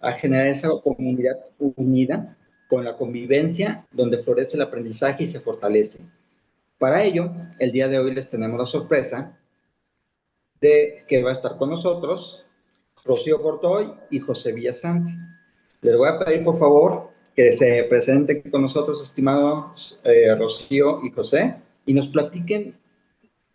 a generar esa comunidad unida con la convivencia, donde florece el aprendizaje y se fortalece. Para ello, el día de hoy les tenemos la sorpresa de que va a estar con nosotros Rocío Bordoy y José Villasante. Les voy a pedir, por favor, que se presenten con nosotros, estimados Rocío y José, y nos platiquen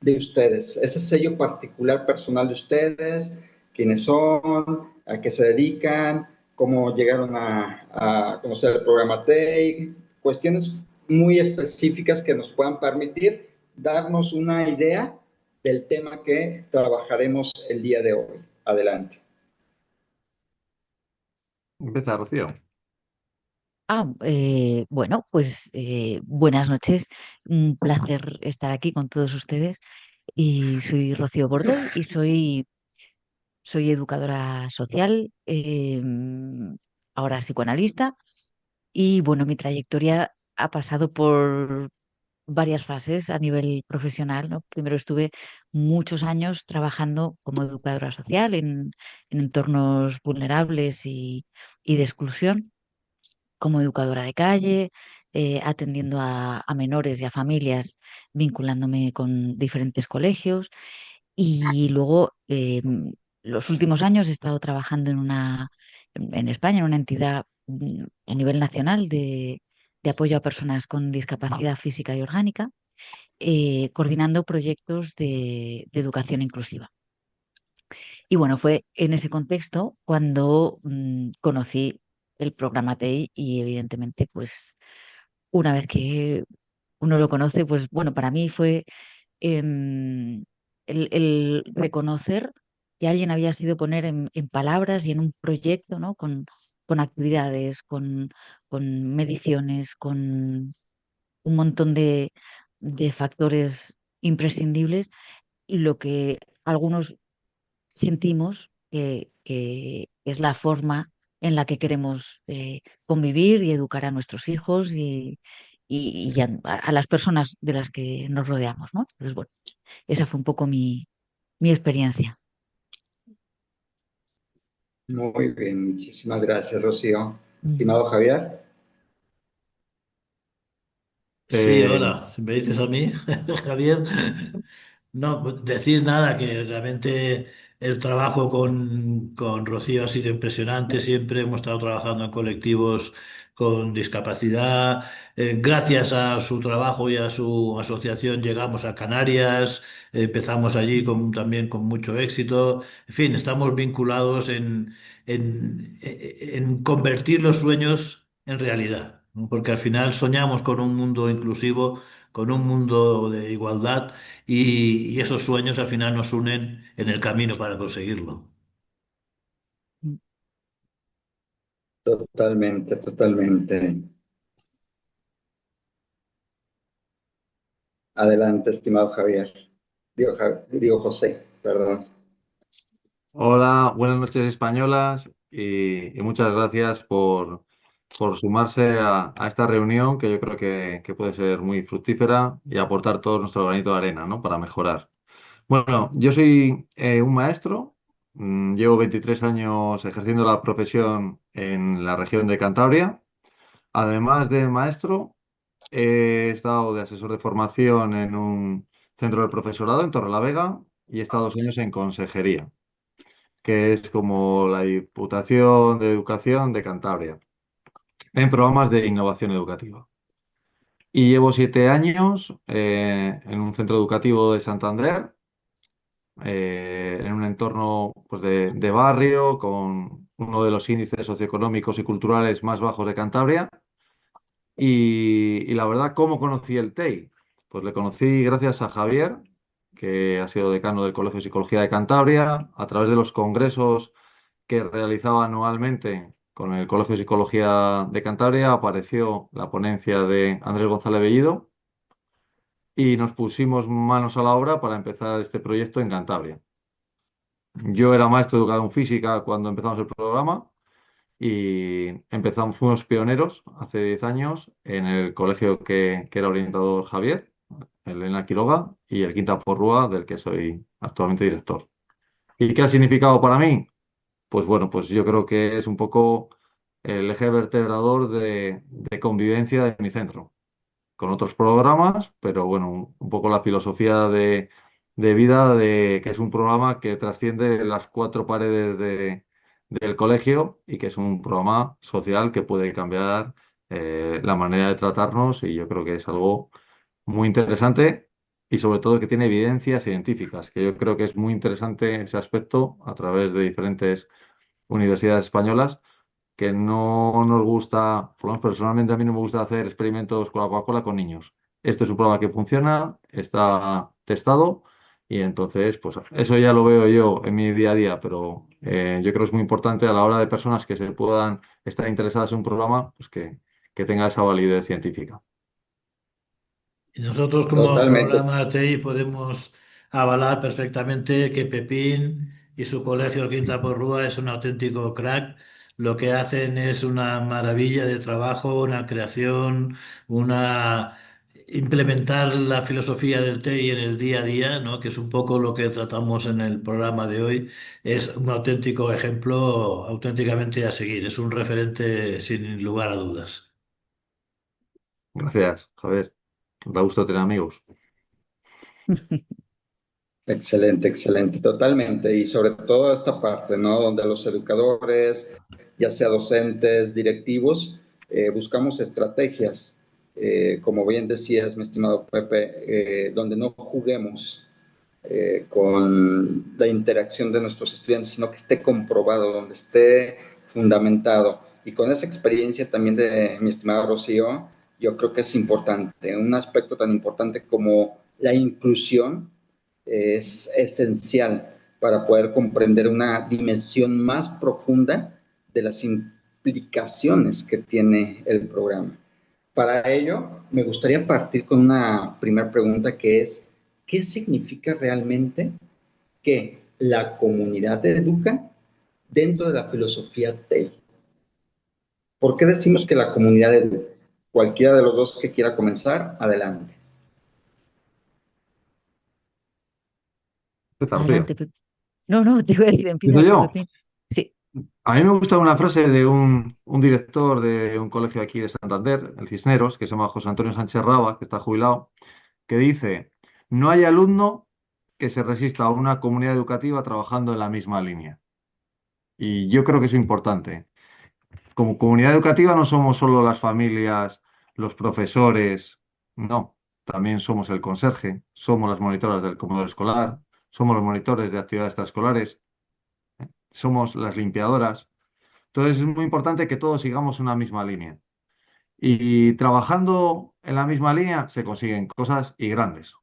de ustedes, ese sello particular personal de ustedes, quiénes son, a qué se dedican, cómo llegaron a conocer el programa TEI, cuestiones muy específicas que nos puedan permitir darnos una idea del tema que trabajaremos el día de hoy. Adelante. Empieza, Rocío. Bueno, pues buenas noches. Un placer estar aquí con todos ustedes. Y soy Rocío Bordoy y soy educadora social, ahora psicoanalista. Y bueno, mi trayectoria ha pasado por varias fases a nivel profesional, ¿no? Primero estuve muchos años trabajando como educadora social en entornos vulnerables y de exclusión, como educadora de calle, atendiendo a menores y a familias, vinculándome con diferentes colegios. Y luego, los últimos años he estado trabajando en España, en una entidad a nivel nacional de apoyo a personas con discapacidad física y orgánica, coordinando proyectos de educación inclusiva. Y bueno, fue en ese contexto cuando conocí el programa TEI y evidentemente, pues una vez que uno lo conoce, pues bueno, para mí fue em, el reconocer que alguien había sido poner en palabras y en un proyecto, ¿no? Con actividades, con mediciones, con un montón de factores imprescindibles, y lo que algunos sentimos que es la forma en la que queremos convivir y educar a nuestros hijos y a las personas de las que nos rodeamos, ¿no? Entonces, bueno, esa fue un poco mi experiencia. Muy bien, muchísimas gracias, Rocío. Ujú. Estimado Javier. Sí, Eh, hola, si me dices a mí, Javier, no, pues decir nada, que realmente el trabajo con Rocío ha sido impresionante, siempre hemos estado trabajando en colectivos con discapacidad. Gracias a su trabajo y a su asociación llegamos a Canarias, empezamos allí también con mucho éxito. En fin, estamos vinculados en convertir los sueños en realidad, ¿no? Porque al final soñamos con un mundo inclusivo, con un mundo de igualdad y esos sueños al final nos unen en el camino para conseguirlo. Totalmente, totalmente. Adelante, estimado Javier. Digo José, perdón. Hola, buenas noches españolas y muchas gracias por sumarse a esta reunión que yo creo que puede ser muy fructífera y aportar todo nuestro granito de arena, ¿no? Para mejorar. Bueno, yo soy un maestro, llevo 23 años ejerciendo la profesión en la región de Cantabria. Además de maestro, he estado de asesor de formación en un centro de profesorado en Torrelavega y he estado 2 años en consejería, que es como la Diputación de Educación de Cantabria, en programas de innovación educativa. Y llevo 7 años en un centro educativo de Santander, en un entorno pues, de barrio, con uno de los índices socioeconómicos y culturales más bajos de Cantabria. Y la verdad, ¿cómo conocí el TEI? Pues le conocí gracias a Javier, que ha sido decano del Colegio de Psicología de Cantabria, a través de los congresos que realizaba anualmente con el Colegio de Psicología de Cantabria. Apareció la ponencia de Andrés González Bellido y nos pusimos manos a la obra para empezar este proyecto en Cantabria. Yo era maestro de educación física cuando empezamos el programa y empezamos, fuimos pioneros hace 10 años en el colegio que era orientador Javier, el Elena Quiroga, y el Quinta Porrúa, del que soy actualmente director. ¿Y qué ha significado para mí? pues bueno, pues yo creo que es un poco el eje vertebrador de convivencia de mi centro, con otros programas, pero bueno, un poco la filosofía de vida de que es un programa que trasciende las cuatro paredes del colegio y que es un programa social que puede cambiar la manera de tratarnos y yo creo que es algo muy interesante y sobre todo que tiene evidencias científicas, que yo creo que es muy interesante ese aspecto a través de diferentes universidades españolas que no nos gusta, por lo menos personalmente a mí no me gusta hacer experimentos con la Coca-Cola con niños. Este es un programa que funciona, está testado y entonces, pues eso ya lo veo yo en mi día a día, pero yo creo que es muy importante a la hora de personas que se puedan estar interesadas en un programa, pues que tenga esa validez científica. Y nosotros como Totalmente. programa TI podemos avalar perfectamente que Pepín y su colegio el Quinta Porrúa es un auténtico crack. Lo que hacen es una maravilla de trabajo, una creación, una implementar la filosofía del TI en el día a día, ¿no? Que es un poco lo que tratamos en el programa de hoy. Es un auténtico ejemplo, auténticamente a seguir. Es un referente sin lugar a dudas. Gracias, Javier. Da gusto tener amigos. Excelente, excelente, totalmente. Y sobre todo esta parte, ¿no? Donde los educadores, ya sea docentes, directivos, buscamos estrategias, como bien decías, mi estimado Pepe, donde no juguemos con la interacción de nuestros estudiantes, sino que esté comprobado, donde esté fundamentado. Y con esa experiencia también de mi estimado Rocío, yo creo que es importante. Un aspecto tan importante como la inclusión es esencial para poder comprender una dimensión más profunda de las implicaciones que tiene el programa. Para ello, me gustaría partir con una primera pregunta que es, ¿qué significa realmente que la comunidad educa dentro de la filosofía TEI? ¿Por qué decimos que la comunidad educa? Cualquiera de los dos que quiera comenzar, adelante. Empieza, Adelante, Rocío. Pepín. No, no, te iba a decir, ¿Empiezo empieza tú, yo? Pepín. Sí. A mí me gusta una frase de un director de un colegio aquí de Santander, el Cisneros, que se llama José Antonio Sánchez Raba, que está jubilado, que dice, no hay alumno que se resista a una comunidad educativa trabajando en la misma línea. Y yo creo que es importante. Como comunidad educativa no somos solo las familias, los profesores, no, también somos el conserje, somos las monitoras del comedor escolar, somos los monitores de actividades extraescolares, somos las limpiadoras. Entonces es muy importante que todos sigamos una misma línea. Y trabajando en la misma línea se consiguen cosas y grandes.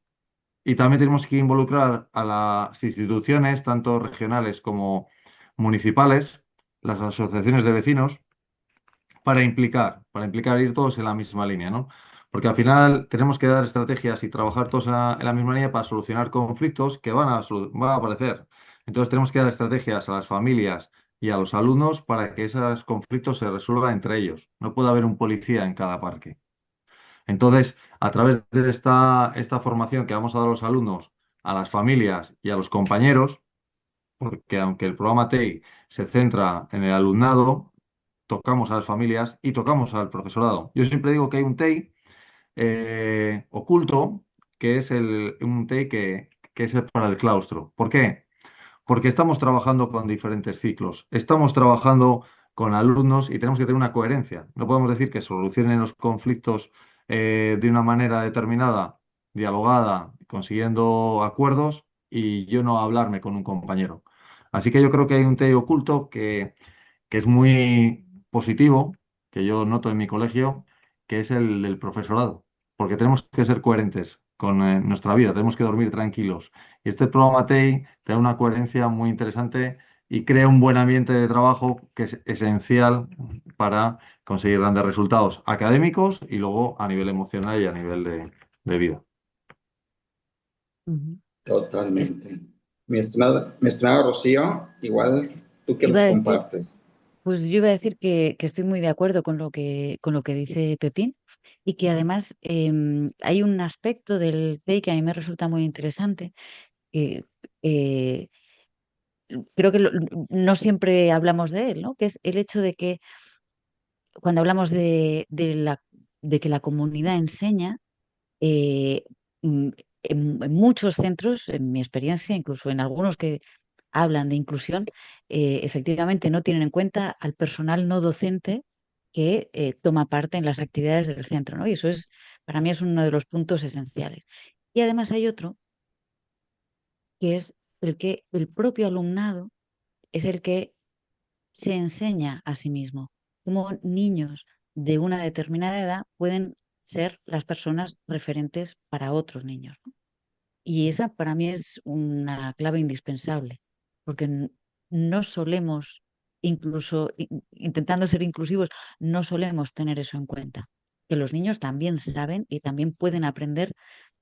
Y también tenemos que involucrar a las instituciones, tanto regionales como municipales, las asociaciones de vecinos, para implicar ir todos en la misma línea, ¿no? Porque al final tenemos que dar estrategias y trabajar todos en la misma línea para solucionar conflictos que van a aparecer. Entonces tenemos que dar estrategias a las familias y a los alumnos para que esos conflictos se resuelvan entre ellos. No puede haber un policía en cada parque. Entonces, a través de esta formación que vamos a dar a los alumnos, a las familias y a los compañeros, porque aunque el programa TEI se centra en el alumnado, tocamos a las familias y tocamos al profesorado. Yo siempre digo que hay un TEI oculto, que es un TEI que es para el claustro. ¿Por qué? Porque estamos trabajando con diferentes ciclos, estamos trabajando con alumnos y tenemos que tener una coherencia. No podemos decir que solucionen los conflictos de una manera determinada, dialogada, consiguiendo acuerdos y yo no hablarme con un compañero. Así que yo creo que hay un TEI oculto que es muy positivo, que yo noto en mi colegio, que es el del profesorado, porque tenemos que ser coherentes con nuestra vida, tenemos que dormir tranquilos. Y este programa TEI te da una coherencia muy interesante y crea un buen ambiente de trabajo que es esencial para conseguir grandes resultados académicos y luego a nivel emocional y a nivel de vida. Ujú. Es- Totalmente. Mi estimado Rocío, igual tú que Iba nos a decir, compartes. pues yo iba a decir que estoy muy de acuerdo con lo que dice Pepín y que además hay un aspecto del TEI que a mí me resulta muy interesante, que, eh, creo que no siempre hablamos de él, ¿no? Que es el hecho de que cuando hablamos de que la comunidad enseña, eh, mm, en muchos centros, en mi experiencia, incluso en algunos que hablan de inclusión, efectivamente no tienen en cuenta al personal no docente que toma parte en las actividades del centro, ¿no? Y eso es, para mí es uno de los puntos esenciales. Y además hay otro, que es el que el propio alumnado es el que se enseña a sí mismo, cómo niños de una determinada edad pueden ser las personas referentes para otros niños, ¿no? Y esa para mí es una clave indispensable, porque no solemos, incluso intentando ser inclusivos, no solemos tener eso en cuenta, que los niños también saben y también pueden aprender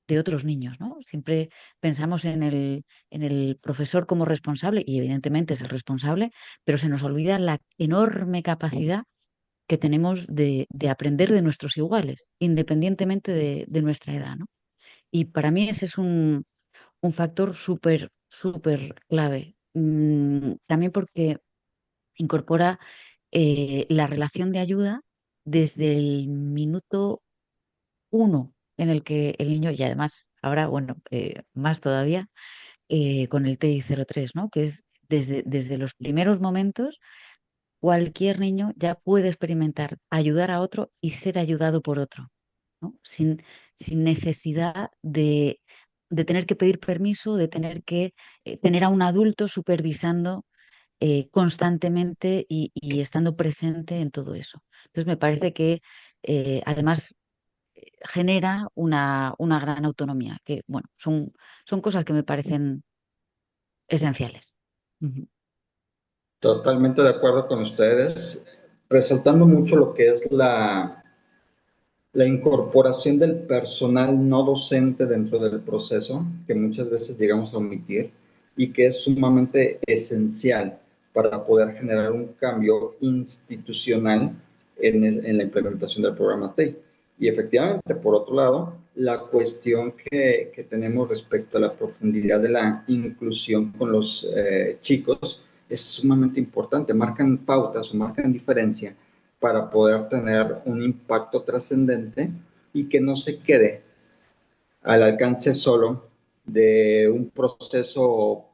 de otros niños, ¿no? Siempre pensamos en el profesor como responsable, y evidentemente es el responsable, pero se nos olvida la enorme capacidad que tenemos de aprender de nuestros iguales, independientemente de nuestra edad, ¿no? Y para mí ese es un factor súper, súper clave. También porque incorpora la relación de ayuda desde el minuto uno en el que el niño, y además ahora, bueno, más todavía, con el TI-03, ¿no? Que es desde los primeros momentos, cualquier niño ya puede experimentar ayudar a otro y ser ayudado por otro, ¿no? Sin necesidad de tener que pedir permiso, de tener que tener a un adulto supervisando constantemente y estando presente en todo eso. Entonces me parece que además genera una gran autonomía, que bueno, son cosas que me parecen esenciales. Ujú. Totalmente de acuerdo con ustedes, resaltando mucho lo que es la incorporación del personal no docente dentro del proceso, que muchas veces llegamos a omitir y que es sumamente esencial para poder generar un cambio institucional en la implementación del programa TEI. Y efectivamente, por otro lado, la cuestión que tenemos respecto a la profundidad de la inclusión con los chicos es sumamente importante, marcan pautas o marcan diferencia para poder tener un impacto trascendente y que no se quede al alcance solo de un proceso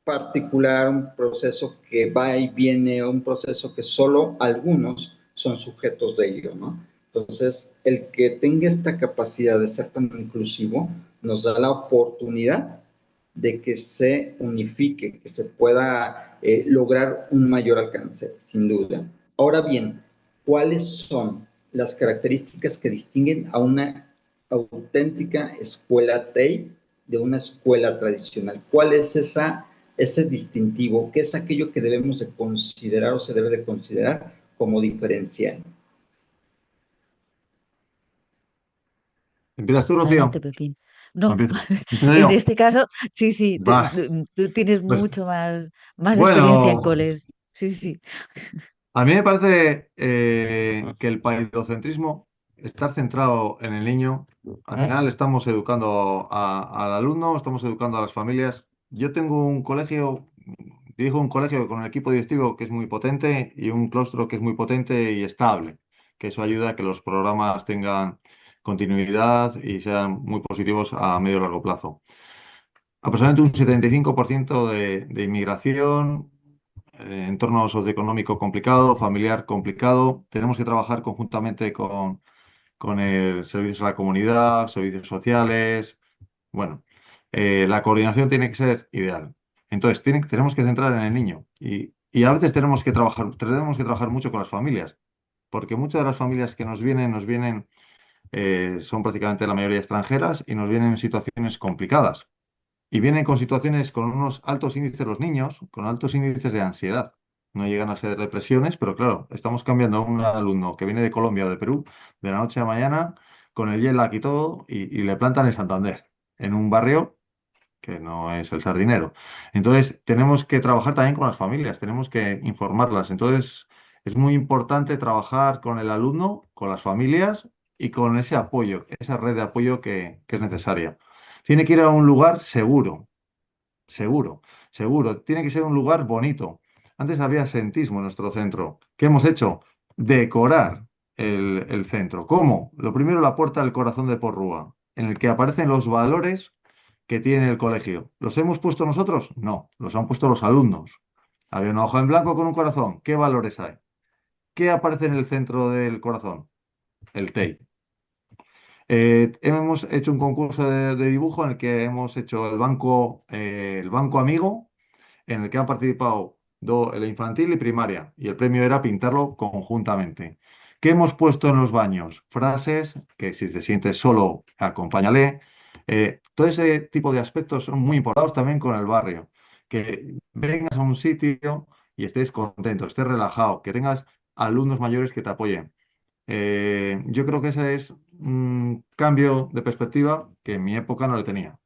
particular, un proceso que va y viene, un proceso que solo algunos son sujetos de ello, ¿no? Entonces, el que tenga esta capacidad de ser tan inclusivo nos da la oportunidad de que se unifique, que se pueda lograr un mayor alcance, sin duda. Ahora bien, ¿cuáles son las características que distinguen a una auténtica escuela TEI de una escuela tradicional? ¿Cuál es ese distintivo? ¿Qué es aquello que debemos de considerar o se debe de considerar como diferencial? ¿Empiezas tú, Adelante, Rocío? Pepín. ¿O No, empiezo? ¿Empiezo en yo? este caso, sí, sí, Vale. tú tienes Pues, mucho más experiencia en bueno, coles. Sí, sí. a mí me parece que el paidocentrismo, estar centrado en el niño, al final estamos educando al alumno, estamos educando a las familias. Yo tengo un colegio, dirijo un colegio con un equipo directivo que es muy potente y un claustro que es muy potente y estable, que eso ayuda a que los programas tengan continuidad y sean muy positivos a medio y largo plazo. Aproximadamente un 75% de inmigración, entorno socioeconómico complicado, familiar complicado. Tenemos que trabajar conjuntamente con el servicios a la comunidad, servicios sociales. Bueno, la coordinación tiene que ser ideal. Entonces, tenemos que centrar en el niño y a veces tenemos que trabajar mucho con las familias, porque muchas de las familias que nos vienen, son prácticamente la mayoría extranjeras y nos vienen en situaciones complicadas. Y vienen con situaciones con unos altos índices los niños, con altos índices de ansiedad. No llegan a ser depresiones, pero claro, estamos cambiando a un alumno que viene de Colombia o de Perú de la noche a la mañana con el jet y todo y le plantan en Santander, en un barrio que no es el Sardinero. Entonces, tenemos que trabajar también con las familias, tenemos que informarlas. Entonces, es muy importante trabajar con el alumno, con las familias y con ese apoyo, esa red de apoyo que es necesaria. Tiene que ir a un lugar seguro, seguro. seguro, tiene que ser un lugar bonito. Antes había sentismo en nuestro centro. ¿Qué hemos hecho? Decorar el centro. ¿Cómo? Lo primero, la puerta del corazón de Porrúa, en el que aparecen los valores que tiene el colegio. ¿Los hemos puesto nosotros? No, los han puesto los alumnos. Había una hoja en blanco con un corazón. ¿Qué valores hay? ¿Qué aparece en el centro del corazón? El TEI. Hemos hecho un concurso de dibujo en el que hemos hecho el banco amigo, en el que han participado la infantil y primaria, y el premio era pintarlo conjuntamente. ¿Qué hemos puesto en los baños? Frases que si te sientes solo, acompáñale. Todo ese tipo de aspectos son muy importantes también con el barrio. Que vengas a un sitio y estés contento, estés relajado, que tengas alumnos mayores que te apoyen. Yo creo que ese es un cambio de perspectiva que en mi época no le tenía.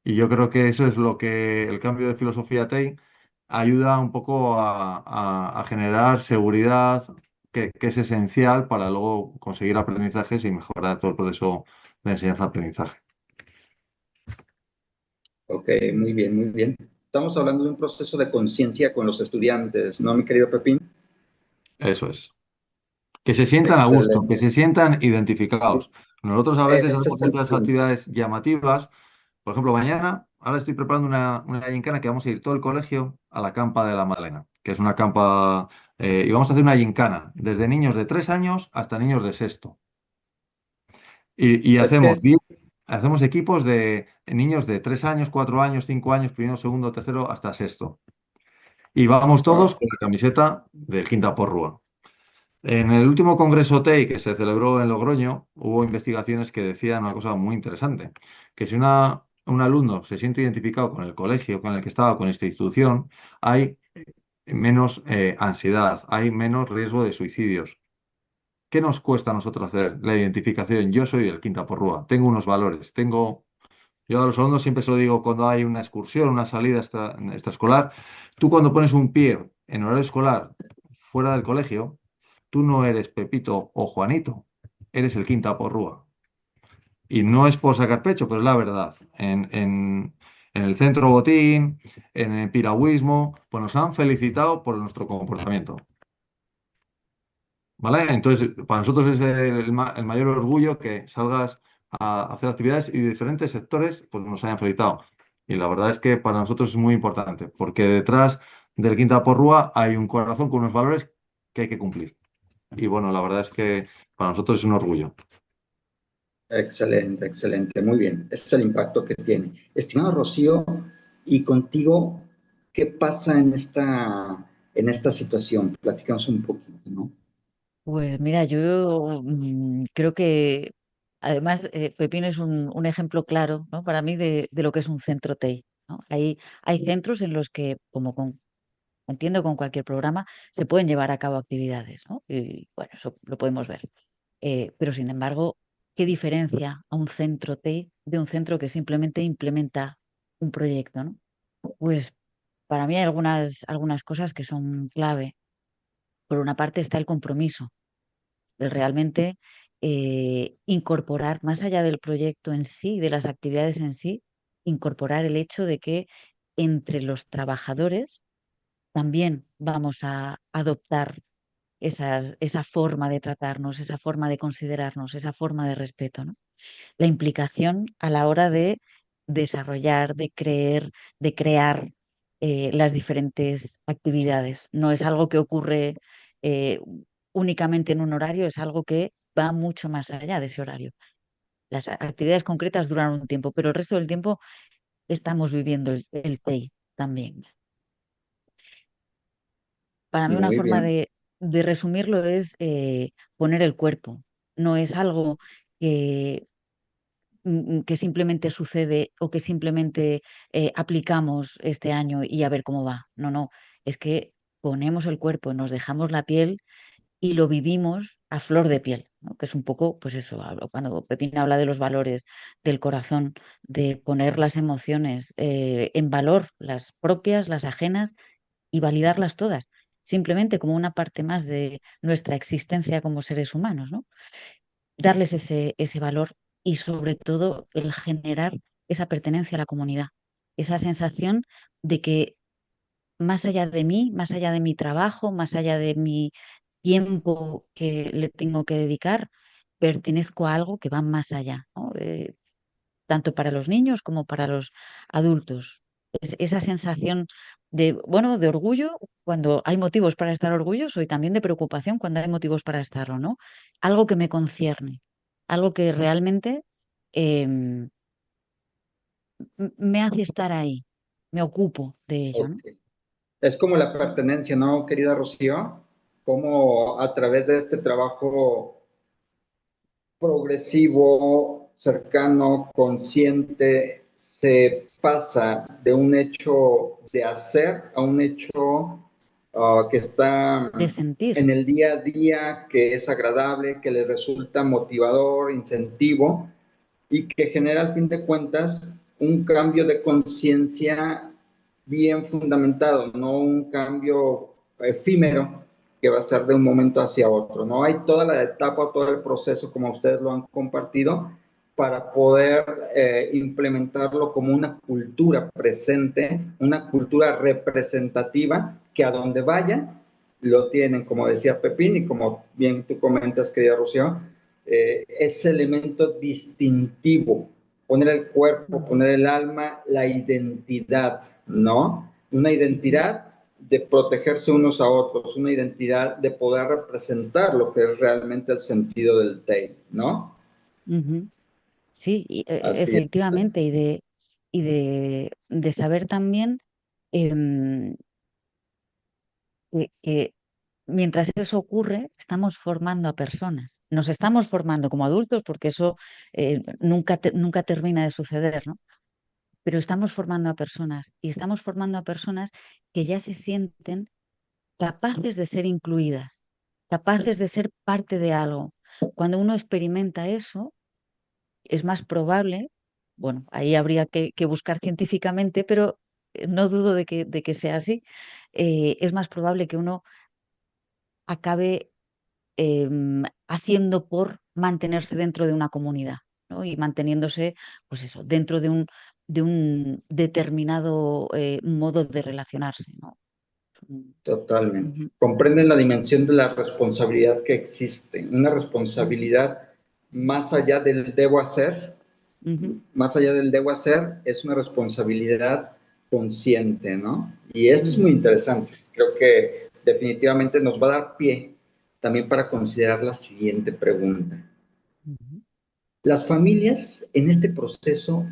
Y yo creo que eso es lo que el cambio de filosofía TEI ayuda un poco a generar seguridad, que es esencial para luego conseguir aprendizajes y mejorar todo el proceso de enseñanza-aprendizaje. Ok, muy bien, muy bien. Estamos hablando de un proceso de conciencia con los estudiantes, ¿no, mi querido Pepín? Eso es. Que se sientan a gusto, que Excelente. se sientan identificados. Nosotros a veces Ese hacemos es el muchas punto. actividades llamativas. Por ejemplo, mañana, ahora estoy preparando una gincana que vamos a ir todo el colegio a la campa de la Madalena, que es una campa, y vamos a hacer una gincana, desde niños de 3 años hasta niños de sexto. Y Es que hacemos equipos de niños de 3 años, 4 años, 5 años, primero, segundo, tercero, hasta sexto. Y vamos todos wow, con la camiseta del Quinta Porrúa. En el último congreso TEI que se celebró en Logroño, hubo investigaciones que decían una cosa muy interesante, que si un alumno se siente identificado con el colegio con el que estaba, con esta institución, hay menos ansiedad, hay menos riesgo de suicidios. ¿Qué nos cuesta a nosotros hacer la identificación? Yo soy el Quinta Porrúa, tengo unos valores, yo a los alumnos siempre se lo digo cuando hay una excursión, una salida extraescolar, tú cuando pones un pie en horario escolar fuera del colegio, tú no eres Pepito o Juanito, eres el Quinta Porrúa. Y no es por sacar pecho, pero es la verdad. En el centro botín, en el piragüismo, pues nos han felicitado por nuestro comportamiento. ¿Vale? Entonces, para nosotros es el mayor orgullo que salgas a hacer actividades y diferentes sectores pues nos hayan felicitado. Y la verdad es que para nosotros es muy importante, porque detrás del Quinta Porrúa hay un corazón con unos valores que hay que cumplir. Y bueno, la verdad es que para nosotros es un orgullo. excelente, excelente, muy bien. Ese es el impacto que tiene. Estimado Rocío, y contigo, ¿qué pasa en esta situación? Platicamos un poquito, ¿no? Pues mira, yo creo que además Pepín es un ejemplo claro, ¿no? Para mí de lo que es un centro TEI, ¿no? Hay centros en los que, entiendo con cualquier programa, se pueden llevar a cabo actividades, ¿no? Y bueno, eso lo podemos ver. Pero sin embargo, ¿qué diferencia a un centro TEI de un centro que simplemente implementa un proyecto, ¿no? Pues para mí hay algunas cosas que son clave. Por una parte está el compromiso de realmente incorporar, más allá del proyecto en sí, de las actividades en sí, incorporar el hecho de que entre los trabajadores también vamos a adoptar esa forma de tratarnos, esa forma de considerarnos, esa forma de respeto, ¿no? La implicación a la hora de desarrollar, de crear las diferentes actividades. No es algo que ocurre eh, únicamente en un horario, es algo que va mucho más allá de ese horario. Las actividades concretas duran un tiempo, pero el resto del tiempo estamos viviendo el TEI también. Para mí una Muy forma bien. de resumirlo es poner el cuerpo. No es algo que que simplemente sucede o que simplemente aplicamos este año y a ver cómo va. No, no, es que ponemos el cuerpo, nos dejamos la piel y lo vivimos a flor de piel, ¿no? Que es un poco, pues eso, cuando Pepín habla de los valores del corazón, de poner las emociones en valor, las propias, las ajenas, y validarlas todas, simplemente como una parte más de nuestra existencia como seres humanos, ¿no? Darles ese valor y sobre todo el generar esa pertenencia a la comunidad, esa sensación de que más allá de mí, más allá de mi trabajo, más allá de mi tiempo que le tengo que dedicar, pertenezco a algo que va más allá, ¿no? Tanto para los niños como para los adultos. Esa sensación de, bueno, de orgullo cuando hay motivos para estar orgulloso y también de preocupación cuando hay motivos para estarlo, ¿no? Algo que me concierne, algo que realmente em, me hace estar ahí, me ocupo de ello, Ok. ¿no? Es como la pertenencia, ¿no, querida Rocío? Como a través de este trabajo progresivo, cercano, consciente, se pasa de un hecho de hacer a un hecho que está De sentir. en el día a día, que es agradable, que le resulta motivador, incentivo y que genera al fin de cuentas un cambio de conciencia bien fundamentado, no un cambio efímero que va a ser de un momento hacia otro. No hay toda la etapa, todo el proceso como ustedes lo han compartido para poder implementarlo como una cultura presente, una cultura representativa que a donde vayan lo tienen, como decía Pepín y como bien tú comentas, querida Rocío, ese elemento distintivo, poner el cuerpo, poner el alma, la identidad, ¿no? Una identidad de protegerse unos a otros, una identidad de poder representar lo que es realmente el sentido del TEI, ¿no? Ujú. Sí, Así es. efectivamente, de saber también em, que mientras eso ocurre, estamos formando a personas. Nos estamos formando como adultos porque eso nunca termina de suceder, ¿no? Pero estamos formando a personas y estamos formando a personas que ya se sienten capaces de ser incluidas, capaces de ser parte de algo. Cuando uno experimenta eso, es más probable, bueno, ahí habría que buscar científicamente, pero no dudo de que sea así, es más probable que uno acabe haciendo por mantenerse dentro de una comunidad, ¿no? Y manteniéndose, pues eso, dentro de un determinado modo de relacionarse, ¿no? Totalmente. Ujú, Comprenden la dimensión de la responsabilidad que existe, una ujú, responsabilidad más allá del debo hacer, ujú, más allá del debo hacer, es una responsabilidad consciente, ¿no? Y esto es muy ujú, interesante. Creo que definitivamente nos va a dar pie también para considerar la siguiente pregunta. ujú. Las familias en este proceso,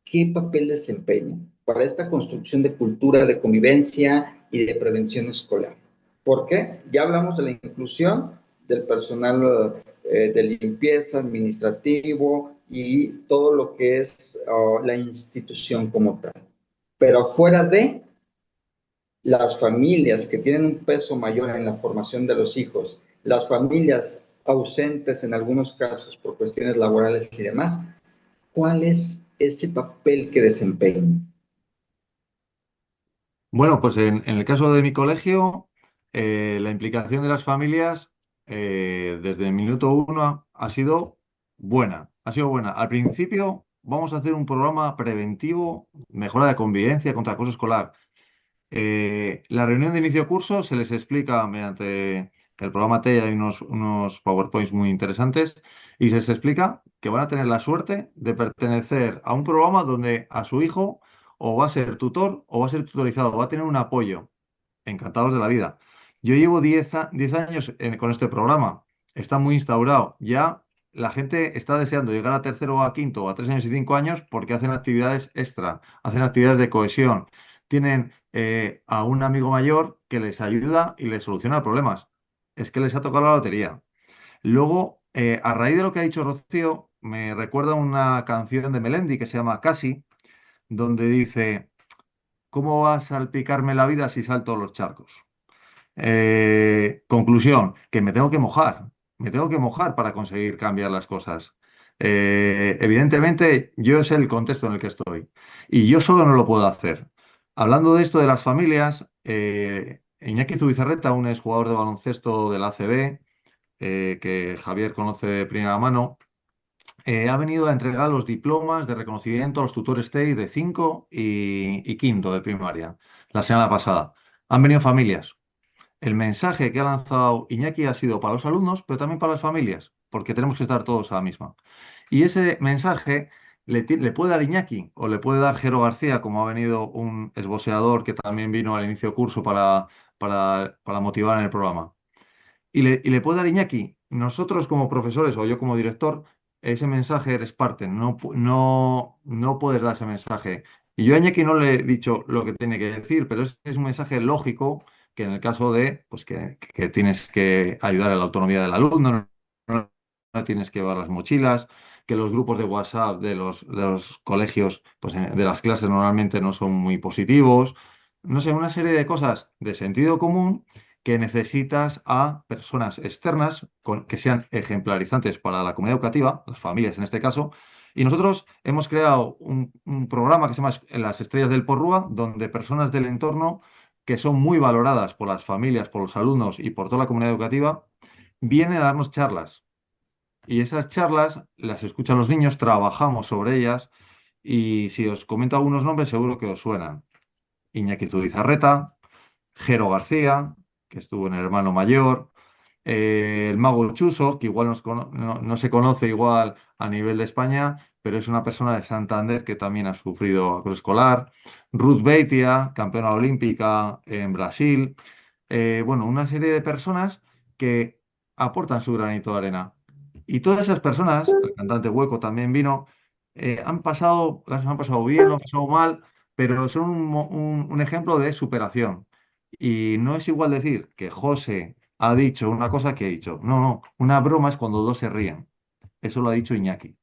¿qué papel desempeñan para esta construcción de cultura de convivencia y de prevención escolar? ¿Por qué? Ya hablamos de la inclusión del personal de limpieza, administrativo y todo lo que es la institución como tal. Pero fuera de las familias que tienen un peso mayor en la formación de los hijos, las familias ausentes en algunos casos por cuestiones laborales y demás, ¿cuál es ese papel que desempeña? Bueno, pues en el caso de mi colegio, la implicación de las familias desde el minuto uno ha sido buena, ha sido buena. Al principio vamos a hacer un programa preventivo, mejora de convivencia contra acoso escolar. La reunión de inicio de curso se les explica mediante el programa TEI, hay unos PowerPoints muy interesantes, y se les explica que van a tener la suerte de pertenecer a un programa donde a su hijo o va a ser tutor o va a ser tutorizado, va a tener un apoyo. Encantados de la vida. Yo llevo 10 años con este programa, está muy instaurado. Ya la gente está deseando llegar a tercero o a quinto o a 3 años y 5 años porque hacen actividades extra, hacen actividades de cohesión. Tienen a un amigo mayor que les ayuda y les soluciona problemas. Es que les ha tocado la lotería. Luego, a raíz de lo que ha dicho Rocío, me recuerda una canción de Melendi que se llama Casi, donde dice, ¿cómo va a salpicarme la vida si salto los charcos? Conclusión, que me tengo que mojar para conseguir cambiar las cosas. Evidentemente, yo sé el contexto en el que estoy y yo solo no lo puedo hacer. Hablando de esto de las familias, Iñaki Zubizarreta, un exjugador de baloncesto del ACB, que Javier conoce de primera mano, ha venido a entregar los diplomas de reconocimiento a los tutores TEI de 5 y quinto de primaria. la semana pasada. Han venido familias. El mensaje que ha lanzado Iñaki ha sido para los alumnos, pero también para las familias, porque tenemos que estar todos a la misma. Y ese mensaje le puede dar Iñaki o le puede dar Jero García, como ha venido un esboceador que también vino al inicio del curso para motivar en el programa. Y le puede dar Iñaki. Nosotros como profesores o yo como director, ese mensaje eres parte, no puedes dar ese mensaje. Y yo a Iñaki no le he dicho lo que tiene que decir, pero es un mensaje lógico que en el caso de pues que tienes que ayudar a la autonomía del alumno, no tienes que llevar las mochilas, que los grupos de WhatsApp de los colegios, pues de las clases normalmente no son muy positivos. No sé, una serie de cosas de sentido común que necesitas a personas externas que sean ejemplarizantes para la comunidad educativa, las familias en este caso, y nosotros hemos creado un programa que se llama Las Estrellas del Porrúa, donde personas del entorno que son muy valoradas por las familias, por los alumnos y por toda la comunidad educativa, vienen a darnos charlas. Y esas charlas las escuchan los niños, trabajamos sobre ellas, y si os comento algunos nombres, seguro que os suenan. Iñaki Zubizarreta, Jero García, que estuvo en El Hermano Mayor, el Mago Chuso, que igual no se conoce igual a nivel de España, pero es una persona de Santander que también ha sufrido acoso escolar, Ruth Beitia, campeona olímpica en Brasil, bueno, una serie de personas que aportan su granito de arena. Y todas esas personas, el cantante Hueco también vino, las han pasado bien, lo han pasado mal, pero son un ejemplo de superación. Y no es igual decir que José ha dicho una cosa que he dicho. No, no, una broma es cuando dos se ríen. Eso lo ha dicho Iñaki.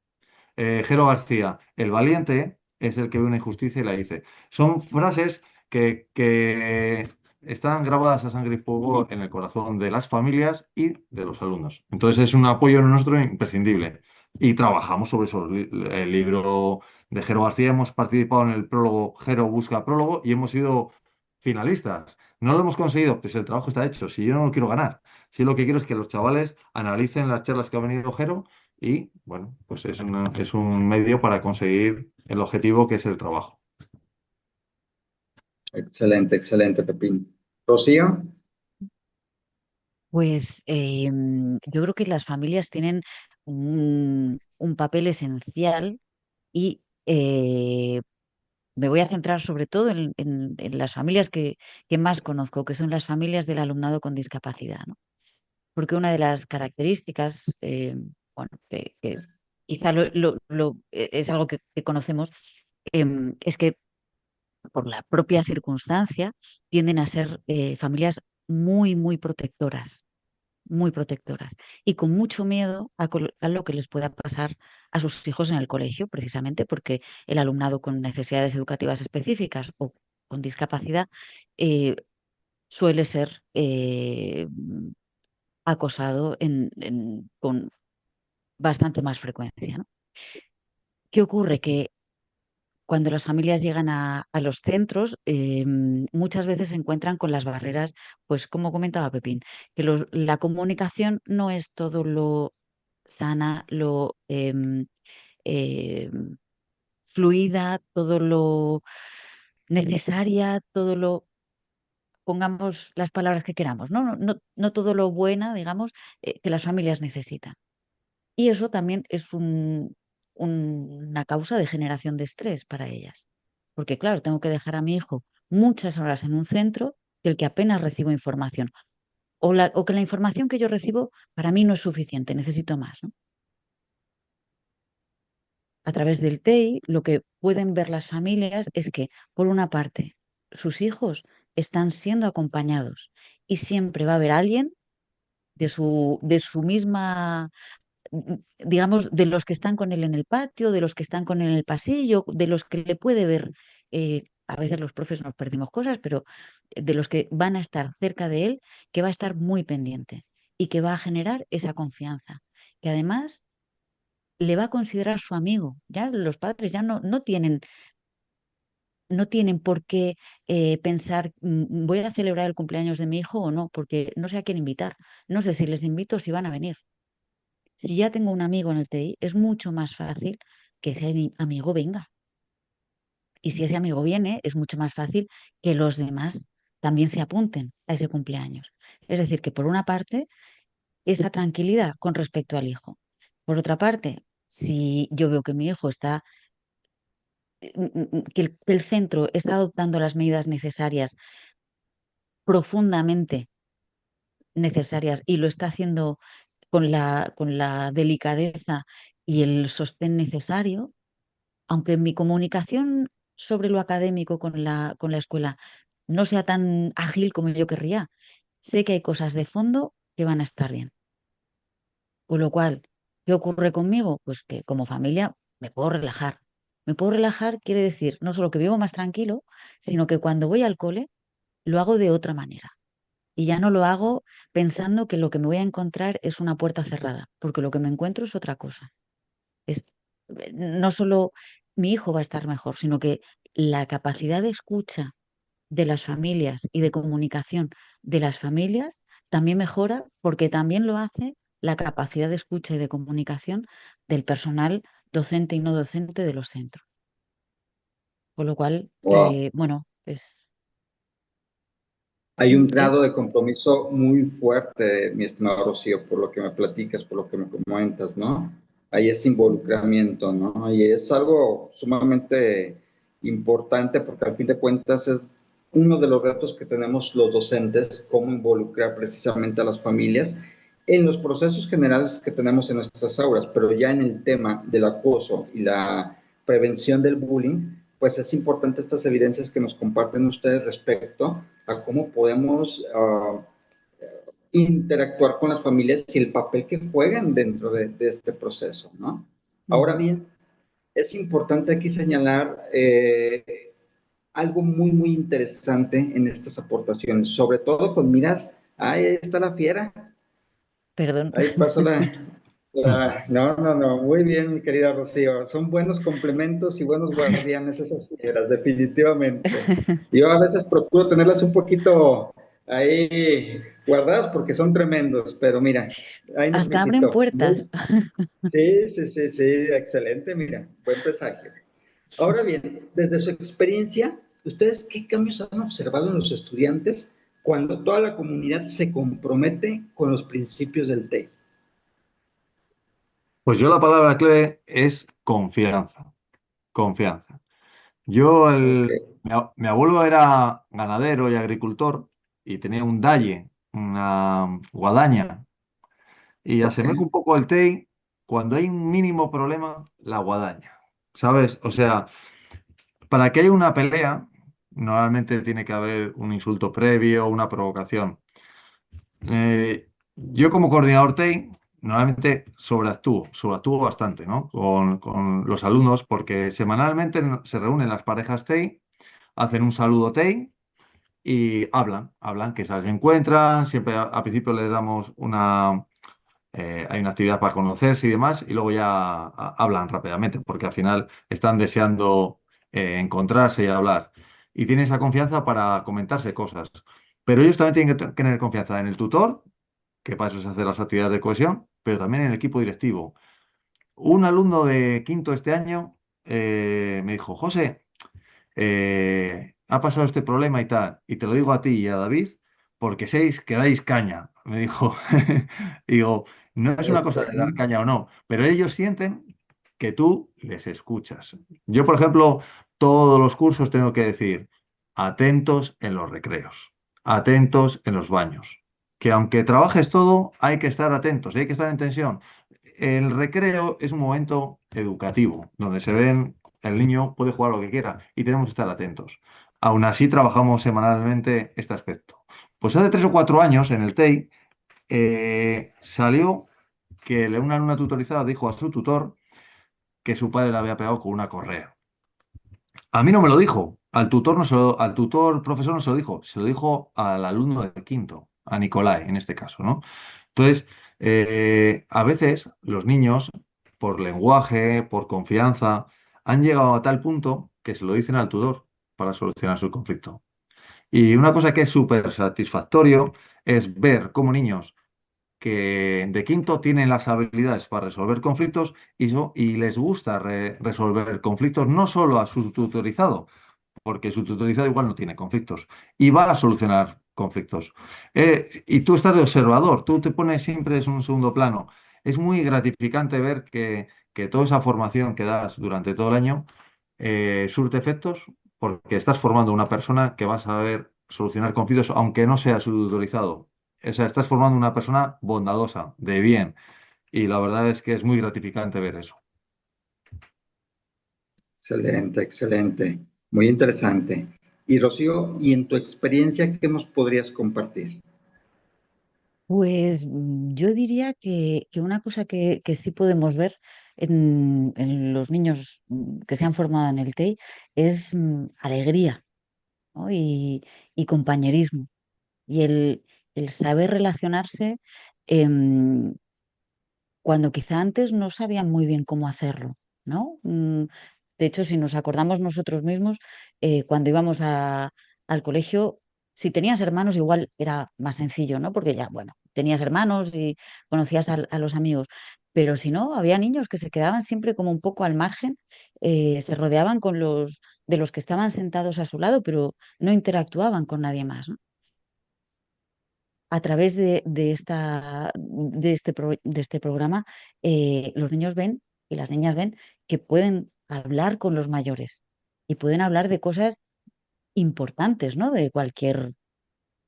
Jero García, el valiente es el que ve una injusticia y la dice. Son frases que están grabadas a sangre y fuego en el corazón de las familias y de los alumnos. Entonces es un apoyo nuestro imprescindible. Y trabajamos sobre eso. El libro de Jero García, hemos participado en el prólogo Jero Busca Prólogo y hemos sido finalistas. No lo hemos conseguido, pues el trabajo está hecho. Si yo no lo quiero ganar, si lo que quiero es que los chavales analicen las charlas que ha venido Jero y bueno, pues es un medio para conseguir el objetivo que es el trabajo. Excelente, excelente, Pepín. Rocío, Pues yo creo que las familias tienen un papel esencial y me voy a centrar sobre todo en las familias que más conozco, que son las familias del alumnado con discapacidad, ¿no? Porque una de las características, bueno, que quizá es algo que conocemos, es que por la propia circunstancia tienden a ser familias muy protectoras, muy protectoras y con mucho miedo a lo que les pueda pasar a sus hijos en el colegio, precisamente porque el alumnado con necesidades educativas específicas o con discapacidad eh, suele ser acosado con bastante más frecuencia, ¿no? ¿Qué ocurre? Que cuando las familias llegan a los centros, muchas veces se encuentran con las barreras, pues como comentaba Pepín, que la comunicación no es todo lo sana, lo em, fluida, todo lo necesaria, todo lo, pongamos las palabras que queramos, ¿no? No todo lo buena, digamos, que las familias necesitan. Y eso también es una causa de generación de estrés para ellas. Porque claro, tengo que dejar a mi hijo muchas horas en un centro del que apenas recibo información. O que la información que yo recibo para mí no es suficiente, necesito más, ¿no? A través del TEI, lo que pueden ver las familias es que, por una parte, sus hijos están siendo acompañados y siempre va a haber alguien de su misma, digamos, de los que están con él en el patio, de los que están con él en el pasillo, de los que le puede ver. A veces los profes nos perdimos cosas, pero de los que van a estar cerca de él, que va a estar muy pendiente y que va a generar esa confianza, que además le va a considerar su amigo. Ya los padres ya no tienen por qué pensar, voy a celebrar el cumpleaños de mi hijo o no, porque no sé a quién invitar. No sé si les invito o si van a venir. Si ya tengo un amigo en el TI, es mucho más fácil que ese amigo venga. Y si ese amigo viene, es mucho más fácil que los demás también se apunten a ese cumpleaños. Es decir, que por una parte, esa tranquilidad con respecto al hijo. Por otra parte, si yo veo que mi hijo está, que el centro está adoptando las medidas necesarias, profundamente necesarias, y lo está haciendo con la delicadeza y el sostén necesario, aunque mi comunicación sobre lo académico con la escuela no sea tan ágil como yo querría, sé que hay cosas de fondo que van a estar bien. Con lo cual, ¿qué ocurre conmigo? Pues que como familia me puedo relajar. Me puedo relajar quiere decir no solo que vivo más tranquilo, sino que cuando voy al cole lo hago de otra manera. Y ya no lo hago pensando que lo que me voy a encontrar es una puerta cerrada, porque lo que me encuentro es otra cosa. Es, no solo mi hijo va a estar mejor, sino que la capacidad de escucha de las familias y de comunicación de las familias también mejora porque también lo hace la capacidad de escucha y de comunicación del personal docente y no docente de los centros. Con lo cual, Wow. bueno, pues Hay un es, grado de compromiso muy fuerte, mi estimado Rocío, por lo que me platicas, por lo que me comentas, ¿no? Hay ese involucramiento, ¿no? Y es algo sumamente importante porque al fin de cuentas es uno de los retos que tenemos los docentes, cómo involucrar precisamente a las familias en los procesos generales que tenemos en nuestras aulas, pero ya en el tema del acoso y la prevención del bullying, pues es importante estas evidencias que nos comparten ustedes respecto a cómo podemos interactuar con las familias y el papel que juegan dentro de este proceso, ¿no? Ahora ujú. bien, es importante aquí señalar algo muy, muy interesante en estas aportaciones, sobre todo con miras, ahí está la fiera, Perdón. ahí pasa no, no, no, muy bien, mi querida Rocío. Son buenos complementos y buenos guardianes esas fieras, definitivamente. Yo a veces procuro tenerlas un poquito ahí guardadas porque son tremendos, pero mira, ahí nos Hasta abren visitó. puertas. Sí, sí, sí, sí, excelente, mira, buen presagio. Ahora bien, desde su experiencia, ¿ustedes qué cambios han observado en los estudiantes cuando toda la comunidad se compromete con los principios del TEI? Pues yo la palabra clave es confianza, confianza. Yo, Ok. mi abuelo era ganadero y agricultor y tenía un dalle, una guadaña, y Ok, asemejo un poco el TEI cuando hay un mínimo problema, la guadaña, ¿sabes? O sea, para que haya una pelea, normalmente tiene que haber un insulto previo, una provocación. Yo como coordinador TEI normalmente sobreactúo bastante, ¿no? Con los alumnos porque semanalmente se reúnen las parejas TEI, hacen un saludo TEI y hablan, que se encuentran, siempre al principio les damos hay una actividad para conocerse y demás, y luego ya hablan rápidamente, porque al final están deseando encontrarse y hablar. Y tienen esa confianza para comentarse cosas. Pero ellos también tienen que tener confianza en el tutor, que para eso se hacen las actividades de cohesión, pero también en el equipo directivo. Un alumno de quinto este año me dijo, José, ha pasado este problema y tal, y te lo digo a ti y a David, porque seis que dais caña, me dijo. Y digo, no es una cosa de dar excelente. caña o no, pero ellos sienten que tú les escuchas. Yo, por ejemplo, todos los cursos tengo que decir, atentos en los recreos, atentos en los baños, que aunque trabajes todo, hay que estar atentos, hay que estar en tensión. El recreo es un momento educativo, donde se ven, el niño puede jugar lo que quiera y tenemos que estar atentos. Aún así, trabajamos semanalmente este aspecto. Pues hace 3 o 4 años en el TEI salió que una alumna tutorizada dijo a su tutor que su padre le había pegado con una correa. A mí no me lo dijo, al tutor no se al tutor profesor no se lo dijo, se lo dijo al alumno de quinto, a Nicolai en este caso, ¿no? Entonces, a veces los niños, por lenguaje, por confianza, han llegado a tal punto que se lo dicen al tutor para solucionar su conflicto. Y una cosa que es súper satisfactorio es ver cómo niños que de quinto tienen las habilidades para resolver conflictos y les gusta resolver conflictos no solo a su tutorizado, porque su tutorizado igual no tiene conflictos y va a solucionar conflictos. Y tú estás de observador, tú te pones siempre en un segundo plano. Es muy gratificante ver que toda esa formación que das durante todo el año surte efectos porque estás formando una persona que va a saber solucionar conflictos aunque no sea su tutorizado. O sea, estás formando una persona bondadosa, de bien, y la verdad es que es muy gratificante ver eso. Excelente, excelente. Muy interesante. Y Rocío, ¿y en tu experiencia qué nos podrías compartir? Pues yo diría que una cosa que sí podemos ver en los niños que se han formado en el TEI es alegría, ¿no? Y compañerismo y el saber relacionarse em, cuando quizá antes no sabían muy bien cómo hacerlo, ¿no? De hecho, si nos acordamos nosotros mismos, cuando íbamos al colegio, si tenías hermanos, igual era más sencillo, ¿no? Porque ya, bueno, tenías hermanos y conocías a los amigos, pero si no, había niños que se quedaban siempre como un poco al margen, se rodeaban de los que estaban sentados a su lado, pero no interactuaban con nadie más, ¿no? A través de este programa, los niños ven y las niñas ven que pueden hablar con los mayores y pueden hablar de cosas importantes, ¿no? De cualquier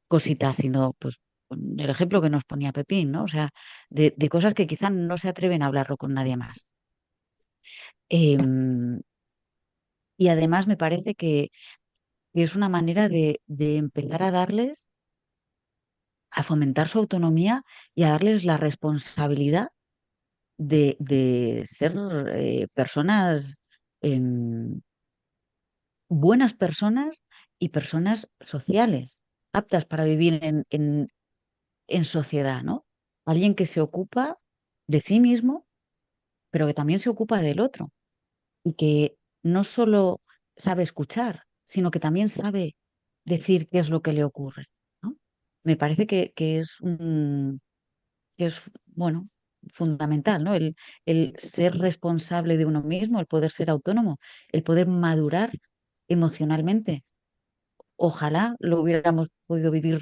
cosita, sino, pues, con el ejemplo que nos ponía Pepín, ¿no? O sea, de cosas que quizá no se atreven a hablarlo con nadie más. Em, y además me parece que es una manera de empezar a darles, a fomentar su autonomía y a darles la responsabilidad de ser personas, em, buenas personas y personas sociales, aptas para vivir en sociedad, ¿no? Alguien que se ocupa de sí mismo, pero que también se ocupa del otro y que no solo sabe escuchar, sino que también sabe decir qué es lo que le ocurre, ¿no? Me parece que es, bueno, fundamental, ¿no? El ser responsable de uno mismo, el poder ser autónomo, el poder madurar emocionalmente. Ojalá lo hubiéramos podido vivir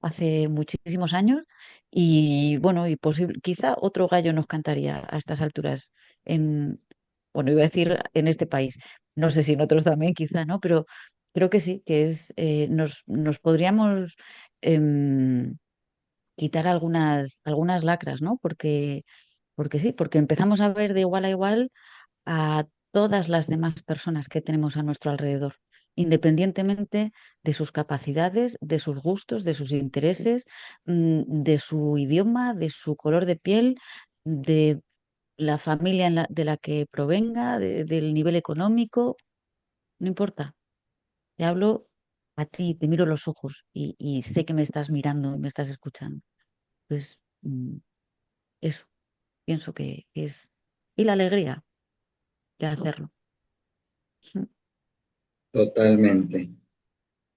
hace muchísimos años y bueno, y posible, quizá otro gallo nos cantaría a estas alturas en, bueno, iba a decir en este país, no sé si en otros también, quizá, ¿no? Pero creo que sí, que nos podríamos em, quitar algunas lacras, ¿no? Porque sí, porque empezamos a ver de igual a igual a todas las demás personas que tenemos a nuestro alrededor, independientemente de sus capacidades, de sus gustos, de sus intereses, de su idioma, de su color de piel, de la familia de la que provenga, del nivel económico, no importa. Te hablo a ti, te miro los ojos y sé que me estás mirando, me estás escuchando. Pues eso, pienso que es. Y la alegría de hacerlo. Totalmente.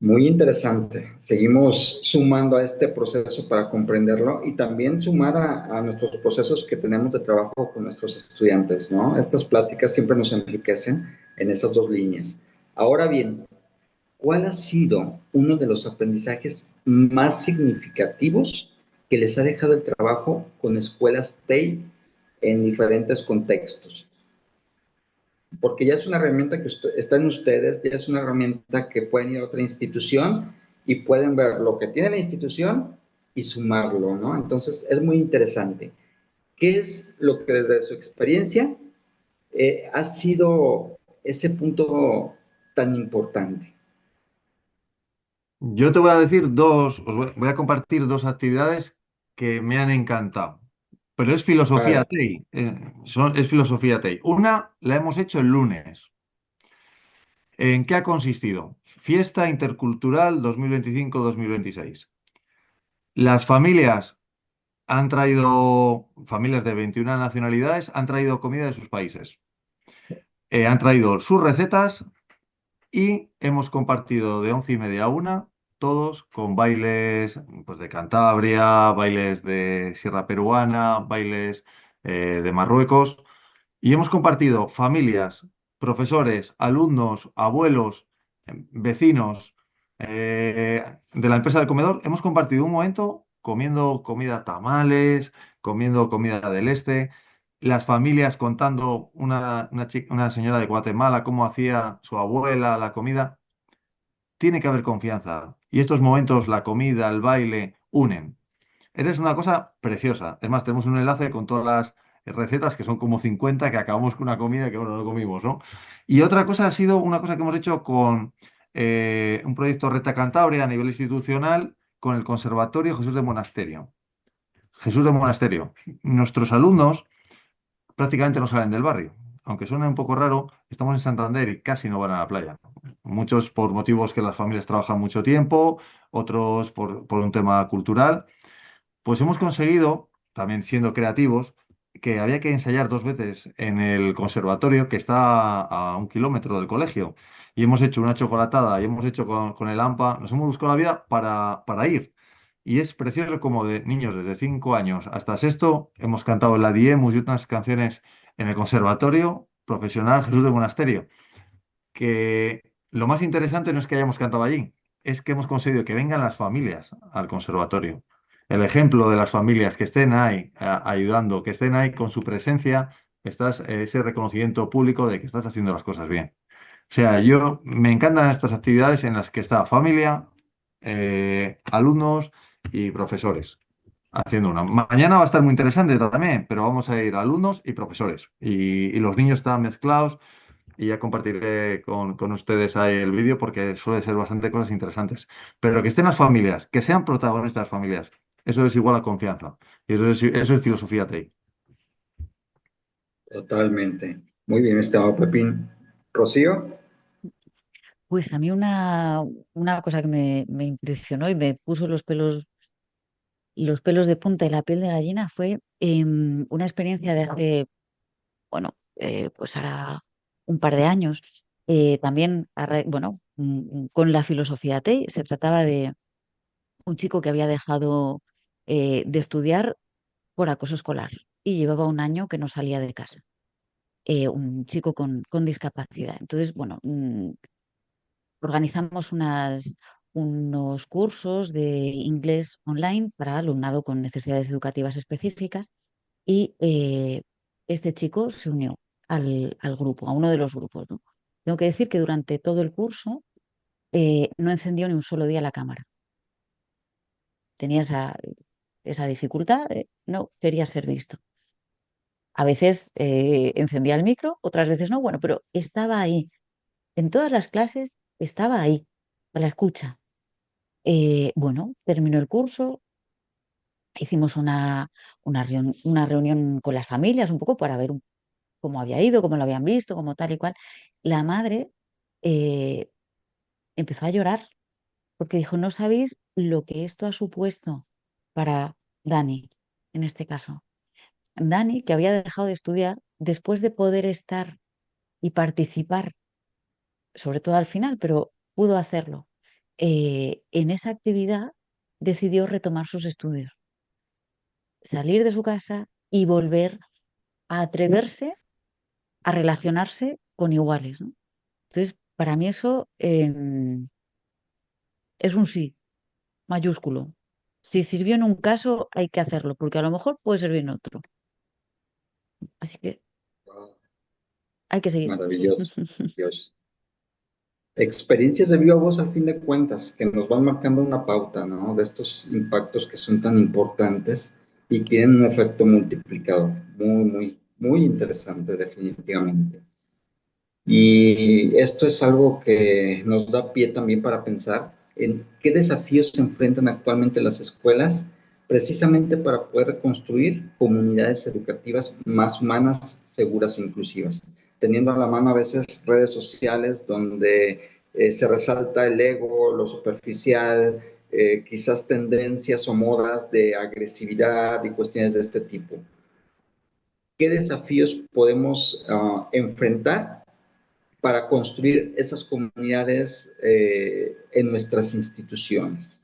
Muy interesante. Seguimos sumando a este proceso para comprenderlo y también sumar a nuestros procesos que tenemos de trabajo con nuestros estudiantes, ¿no? Estas pláticas siempre nos enriquecen en esas dos líneas. Ahora bien, ¿cuál ha sido uno de los aprendizajes más significativos que les ha dejado el trabajo con escuelas TEI en diferentes contextos? Porque ya es una herramienta que está en ustedes, ya es una herramienta que pueden ir a otra institución y pueden ver lo que tiene la institución y sumarlo, ¿no? Entonces es muy interesante. ¿Qué es lo que desde su experiencia ha sido ese punto tan importante? Yo te voy a decir voy a compartir dos actividades que me han encantado, pero es filosofía Ah, TEI, es filosofía TEI. Una la hemos hecho el lunes. ¿En qué ha consistido? Fiesta Intercultural 2025-2026. Las familias familias de 21 nacionalidades, han traído comida de sus países. Han traído sus recetas y hemos compartido de 11:30 a 1 todos, con bailes pues, de Cantabria, bailes de Sierra Peruana, bailes de Marruecos. Y hemos compartido familias, profesores, alumnos, abuelos, vecinos de la empresa del comedor. Hemos compartido un momento comiendo comida tamales, comiendo comida del este, las familias contando una señora de Guatemala cómo hacía su abuela la comida. Tiene que haber confianza. Y estos momentos, la comida, el baile, unen. Eres una cosa preciosa. Es más, tenemos un enlace con todas las recetas, que son como 50 que acabamos con una comida que, bueno, no comimos, ¿no? Y otra cosa ha sido una cosa que hemos hecho con un proyecto Reta Cantabria a nivel institucional con el Conservatorio Jesús de Monasterio. Jesús de Monasterio. Nuestros alumnos prácticamente no salen del barrio. Aunque suene un poco raro, estamos en Santander y casi no van a la playa. Muchos por motivos que las familias trabajan mucho tiempo, otros por un tema cultural. Pues hemos conseguido, también siendo creativos, que había que ensayar 2 veces en el conservatorio, que está a 1 kilómetro del colegio. Y hemos hecho una chocolatada y hemos hecho con el AMPA, nos hemos buscado la vida para ir. Y es precioso como de niños desde 5 años hasta sexto hemos cantado la Diemus y otras canciones en el Conservatorio Profesional Jesús de Monasterio. Que lo más interesante no es que hayamos cantado allí, es que hemos conseguido que vengan las familias al conservatorio. El ejemplo de las familias que estén ahí ayudando, que estén ahí con su presencia, ese reconocimiento público de que estás haciendo las cosas bien. O sea, yo me encantan estas actividades en las que está familia, alumnos y profesores haciendo una. Mañana va a estar muy interesante también, pero vamos a ir alumnos y profesores. Y los niños están mezclados y ya compartiré con ustedes ahí el vídeo porque suele ser bastante cosas interesantes. Pero que estén las familias, que sean protagonistas las familias, eso es igual a confianza. Y eso es filosofía TEI. Totalmente. Muy bien, estimado Pepín. Rocío, Pues a mí una cosa que me impresionó y me puso los pelos de punta y la piel de gallina fue una experiencia de hace, bueno, pues ahora un par de años. También, bueno, con la filosofía TEI, se trataba de un chico que había dejado de estudiar por acoso escolar y llevaba un año que no salía de casa. Un chico con discapacidad. Entonces, bueno, organizamos unos cursos de inglés online para alumnado con necesidades educativas específicas y este chico se unió al grupo, a uno de los grupos, ¿no? Tengo que decir que durante todo el curso no encendió ni un solo día la cámara. Tenía esa dificultad, no quería ser visto. A veces encendía el micro, otras veces no, bueno, pero estaba ahí. En todas las clases estaba ahí, a la escucha. Bueno, terminó el curso, hicimos una reunión con las familias un poco para ver cómo había ido, cómo lo habían visto, cómo tal y cual. La madre eh, empezó a llorar porque dijo, no sabéis lo que esto ha supuesto para Dani, en este caso. Dani, que había dejado de estudiar después de poder estar y participar, sobre todo al final, pero pudo hacerlo. En esa actividad decidió retomar sus estudios, salir de su casa y volver a atreverse a relacionarse con iguales, ¿no? Entonces, para mí eso es un sí mayúsculo. Si sirvió en un caso, hay que hacerlo, porque a lo mejor puede servir en otro. Así que hay que seguir. maravilloso. Dios. Experiencias de viva voz al fin de cuentas, que nos van marcando una pauta, ¿no? De estos impactos que son tan importantes y tienen un efecto multiplicador. Muy, muy, muy interesante, definitivamente. Y esto es algo que nos da pie también para pensar en qué desafíos se enfrentan actualmente las escuelas precisamente para poder construir comunidades educativas más humanas, seguras e inclusivas, teniendo a la mano a veces redes sociales donde se resalta el ego, lo superficial, quizás tendencias o modas de agresividad y cuestiones de este tipo. ¿Qué desafíos podemos enfrentar para construir esas comunidades en nuestras instituciones?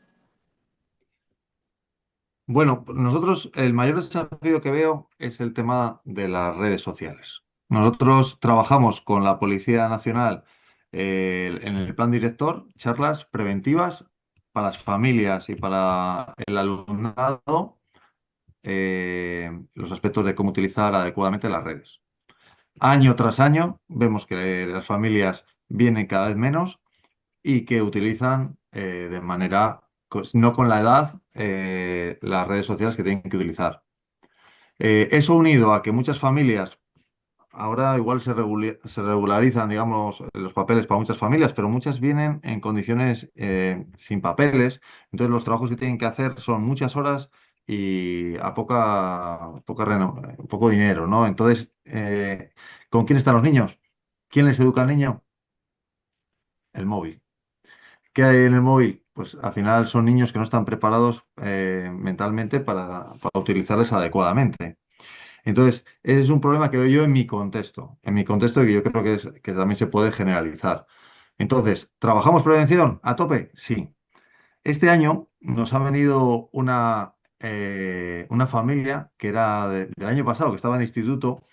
Bueno, nosotros el mayor desafío que veo es el tema de las redes sociales. Nosotros trabajamos con la Policía Nacional en el plan director, charlas preventivas para las familias y para el alumnado, los aspectos de cómo utilizar adecuadamente las redes. Año tras año vemos que las familias vienen cada vez menos y que utilizan de manera, no con la edad, las redes sociales que tienen que utilizar. Eso unido a que muchas familias, ahora igual se regularizan, digamos, los papeles para muchas familias, pero muchas vienen en condiciones sin papeles, entonces los trabajos que tienen que hacer son muchas horas y a poco dinero, ¿no? Entonces, ¿con quién están los niños? ¿Quién les educa al niño? El móvil. ¿Qué hay en el móvil? Pues al final son niños que no están preparados mentalmente para utilizarles adecuadamente. Entonces, ese es un problema que veo yo en mi contexto y que yo creo que también se puede generalizar. Entonces, ¿trabajamos prevención a tope? Sí. Este año nos ha venido una familia que era del año pasado, que estaba en el instituto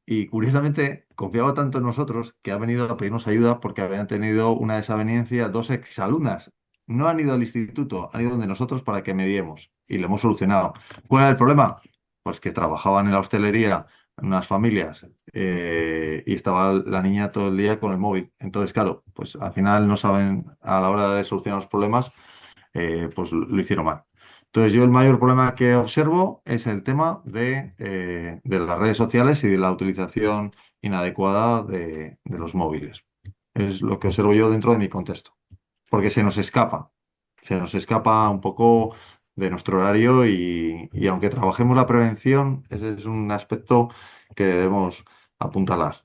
y curiosamente confiaba tanto en nosotros que ha venido a pedirnos ayuda porque habían tenido una desaveniencia dos exalumnas. No han ido al instituto, han ido donde nosotros para que mediemos y lo hemos solucionado. ¿Cuál era el problema? Pues que trabajaban en la hostelería en unas familias y estaba la niña todo el día con el móvil. Entonces, claro, pues al final no saben a la hora de solucionar los problemas, pues lo hicieron mal. Entonces, yo el mayor problema que observo es el tema de las redes sociales y de la utilización inadecuada de los móviles. Es lo que observo yo dentro de mi contexto, porque se nos escapa un poco de nuestro horario y aunque trabajemos la prevención, ese es un aspecto que debemos apuntalar.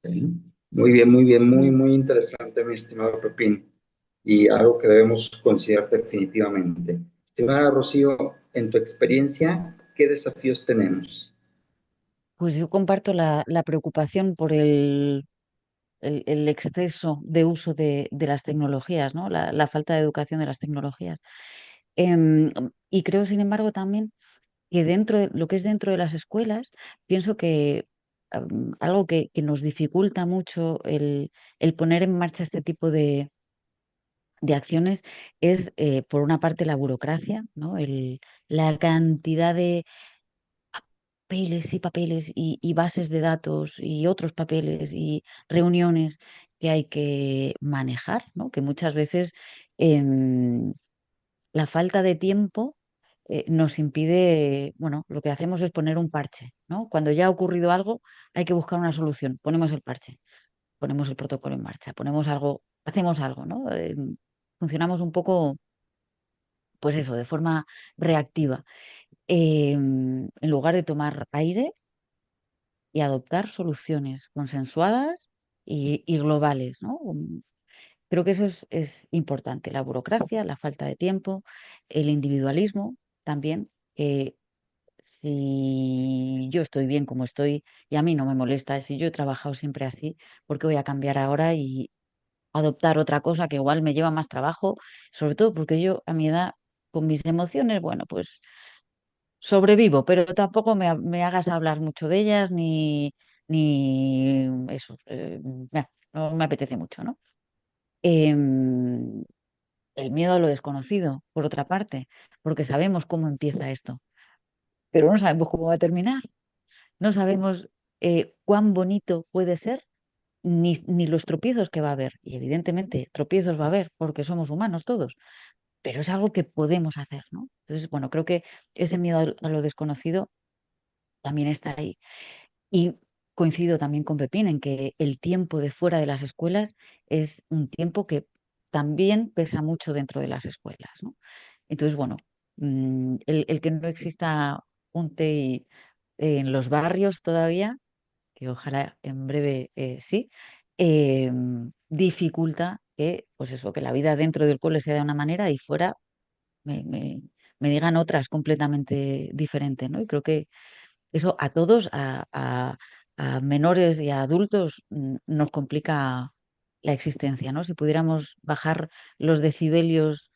¿Sí? Muy bien, muy interesante, mi estimado Pepín, y algo que debemos considerar definitivamente. Estimada Rocío, en tu experiencia, ¿qué desafíos tenemos? Pues yo comparto la preocupación por el exceso de uso de las tecnologías, ¿no? La falta de educación de las tecnologías. Em, y creo, sin embargo, también que dentro de lo que es dentro de las escuelas, pienso que algo que nos dificulta mucho el poner en marcha este tipo de acciones es, por una parte, la burocracia, ¿no? La cantidad de papeles y bases de datos y otros papeles y reuniones que hay que manejar, ¿no? Que muchas veces em, la falta de tiempo nos impide, bueno, lo que hacemos es poner un parche, ¿no? Cuando ya ha ocurrido algo, hay que buscar una solución, ponemos el parche, ponemos el protocolo en marcha, ponemos algo, hacemos algo, ¿no? Funcionamos un poco, pues eso, de forma reactiva. En lugar de tomar aire y adoptar soluciones consensuadas y globales, ¿no? Creo que eso es importante, la burocracia, la falta de tiempo, el individualismo también. Si yo estoy bien como estoy y a mí no me molesta, si yo he trabajado siempre así, ¿por qué voy a cambiar ahora y adoptar otra cosa que igual me lleva más trabajo? Sobre todo porque yo a mi edad, con mis emociones, bueno, pues sobrevivo, pero tampoco me hagas hablar mucho de ellas ni eso. No me apetece mucho, ¿no? Em, el miedo a lo desconocido, por otra parte, porque sabemos cómo empieza esto, pero no sabemos cómo va a terminar. No sabemos cuán bonito puede ser ni los tropiezos que va a haber. Y evidentemente tropiezos va a haber porque somos humanos todos, pero es algo que podemos hacer, ¿no? Entonces, bueno, creo que ese miedo a lo desconocido también está ahí. Y coincido también con Pepín en que el tiempo de fuera de las escuelas es un tiempo que también pesa mucho dentro de las escuelas, ¿no? Entonces, bueno, el que no exista un TEI en los barrios todavía, que ojalá en breve sí, dificulta que, pues eso, que la vida dentro del cole sea de una manera y fuera me, me- me digan otras completamente diferentes, ¿no? Y creo que eso a todos, a menores y a adultos nos complica la existencia, ¿no? Si pudiéramos bajar los decibelios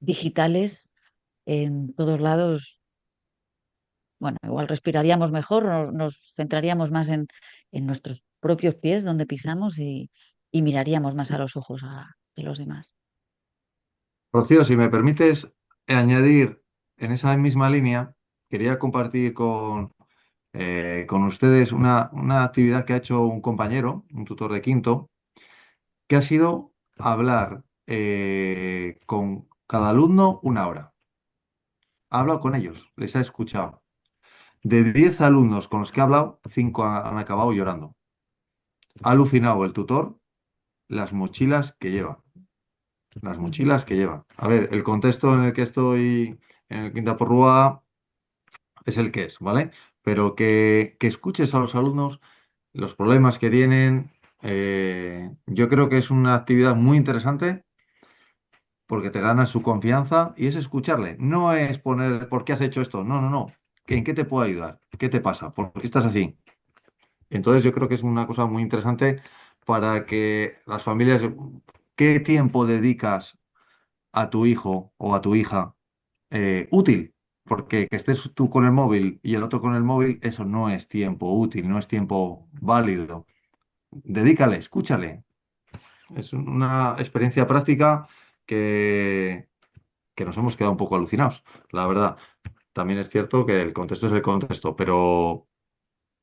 digitales en todos lados, bueno, igual respiraríamos mejor, nos centraríamos más en nuestros propios pies, donde pisamos y miraríamos más a los ojos de los demás. Rocío, si me permites añadir en esa misma línea, quería compartir con ustedes una actividad que ha hecho un compañero, un tutor de quinto, que ha sido hablar con cada alumno una hora. Ha hablado con ellos, les ha escuchado. De 10 alumnos con los que ha hablado, 5 han acabado llorando. Ha alucinado el tutor las mochilas que lleva. Las mochilas que lleva. A ver, el contexto en el que estoy en el Quinta Porrúa es el que es, ¿vale? Pero que escuches a los alumnos los problemas que tienen. Yo creo que es una actividad muy interesante porque te ganas su confianza y es escucharle. No es poner, ¿por qué has hecho esto? No, no, no. ¿En qué te puedo ayudar? ¿Qué te pasa? ¿Por qué estás así? Entonces yo creo que es una cosa muy interesante para que las familias, ¿qué tiempo dedicas a tu hijo o a tu hija útil? Porque que estés tú con el móvil y el otro con el móvil, eso no es tiempo útil, no es tiempo válido. Dedícale, escúchale. Es una experiencia práctica que, que nos hemos quedado un poco alucinados, la verdad. También es cierto que el contexto es el contexto, pero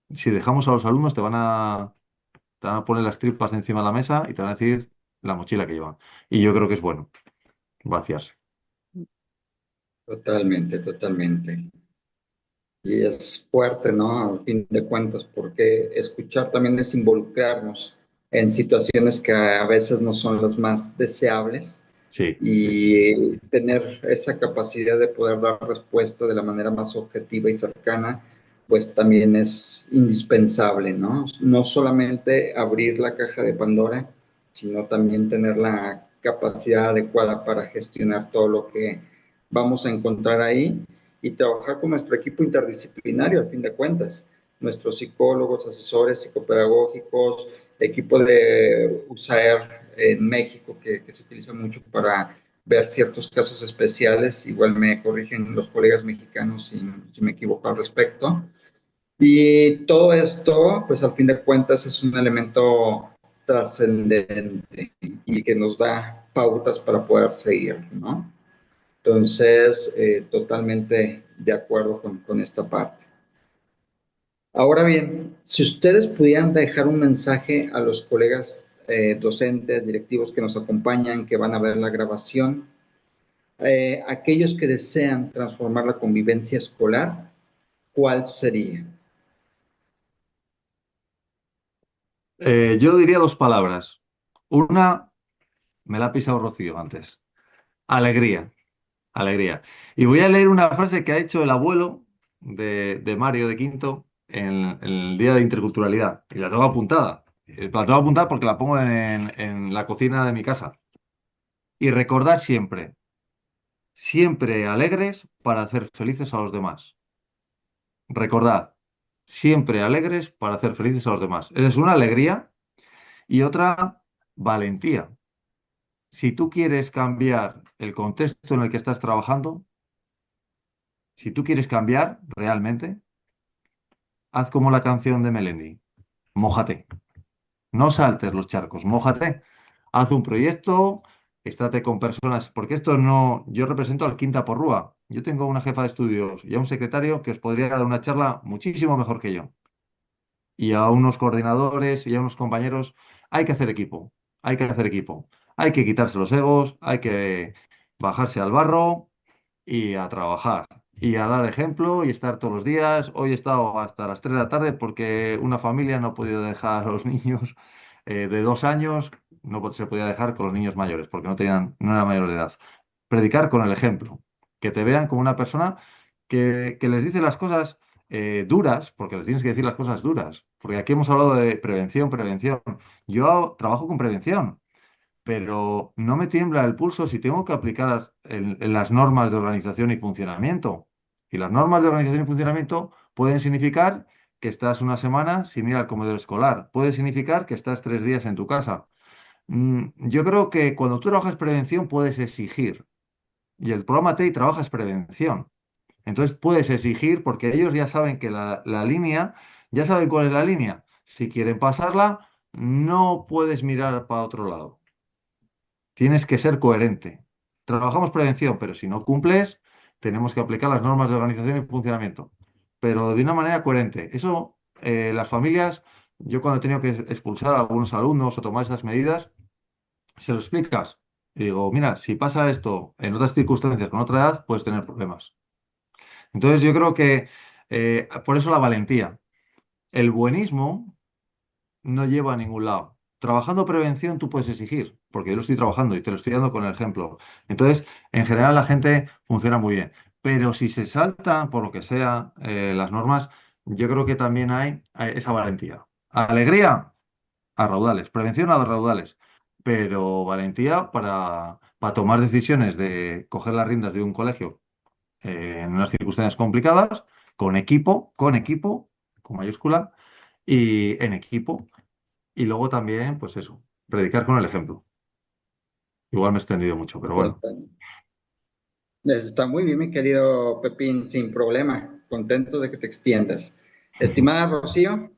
si dejamos a los alumnos te van a poner las tripas encima de la mesa y te van a decir la mochila que llevan. Y yo creo que es bueno. Gracias. Totalmente, totalmente. Y es fuerte, ¿no? Al fin de cuentas, porque escuchar también es involucrarnos en situaciones que a veces no son las más deseables Sí, sí, sí. y tener esa capacidad de poder dar respuesta de la manera más objetiva y cercana, pues también es indispensable, ¿no? No solamente abrir la caja de Pandora, sino también tener la capacidad adecuada para gestionar todo lo que vamos a encontrar ahí y trabajar con nuestro equipo interdisciplinario, a fin de cuentas, nuestros psicólogos, asesores psicopedagógicos, equipo de USAER en México, que se utiliza mucho para ver ciertos casos especiales, igual me corrigen los colegas mexicanos si me equivoco al respecto. Y todo esto, pues al fin de cuentas, es un elemento trascendente y que nos da pautas para poder seguir, ¿no? Entonces, totalmente de acuerdo con esta parte. Ahora bien, si ustedes pudieran dejar un mensaje a los colegas docentes, directivos que nos acompañan, que van a ver la grabación, aquellos que desean transformar la convivencia escolar, ¿cuál sería? Yo diría dos palabras. Una, me la ha pisado Rocío antes. Alegría, alegría. Y voy a leer una frase que ha hecho el abuelo de Mario de Quinto en el Día de Interculturalidad. Y la tengo apuntada. La tengo apuntada porque la pongo en la cocina de mi casa. Y recordar siempre, siempre alegres para hacer felices a los demás. Recordad, siempre alegres para hacer felices a los demás. Esa es una alegría y otra valentía. Si tú quieres cambiar el contexto en el que estás trabajando, si tú quieres cambiar realmente, haz como la canción de Melendi, mójate. No saltes los charcos, mójate. Haz un proyecto, estate con personas, porque esto no, yo represento al Quinta Porrúa. Yo tengo una jefa de estudios y a un secretario que os podría dar una charla muchísimo mejor que yo. Y a unos coordinadores y a unos compañeros, hay que hacer equipo, hay que hacer equipo. Hay que quitarse los egos, hay que bajarse al barro y a trabajar y a dar ejemplo y estar todos los días. Hoy he estado hasta las 3 de la tarde porque una familia no ha podido dejar a los niños de 2 años, se podía dejar con los niños mayores porque no eran mayores de edad. Predicar con el ejemplo, que te vean como una persona que les dice las cosas duras, porque les tienes que decir las cosas duras, porque aquí hemos hablado de prevención, prevención. Yo trabajo con prevención, pero no me tiembla el pulso si tengo que aplicar en las normas de organización y funcionamiento. Y las normas de organización y funcionamiento pueden significar que estás una semana sin ir al comedor escolar. Puede significar que estás 3 días en tu casa. Yo creo que cuando tú trabajas prevención puedes exigir. Y el programa TEI trabaja es prevención. Entonces puedes exigir porque ellos ya saben que la línea, ya saben cuál es la línea. Si quieren pasarla, no puedes mirar para otro lado. Tienes que ser coherente. Trabajamos prevención, pero si no cumples, tenemos que aplicar las normas de organización y funcionamiento, pero de una manera coherente. Eso, las familias, yo cuando he tenido que expulsar a algunos alumnos o tomar esas medidas, se lo explicas. Y digo, mira, si pasa esto en otras circunstancias con otra edad, puedes tener problemas. Entonces yo creo que por eso la valentía. El buenismo no lleva a ningún lado. Trabajando prevención tú puedes exigir, porque yo lo estoy trabajando y te lo estoy dando con el ejemplo. Entonces, en general la gente funciona muy bien. Pero si se salta, por lo que sea, las normas, yo creo que también hay esa valentía. Alegría a raudales, prevención a raudales, pero valentía para tomar decisiones de coger las riendas de un colegio en unas circunstancias complicadas, con equipo, con mayúscula, y en equipo. Y luego también, pues eso, predicar con el ejemplo. Igual me he extendido mucho, pero bueno. Está muy bien, mi querido Pepín, sin problema. Contento de que te extiendas. Estimada Rocío,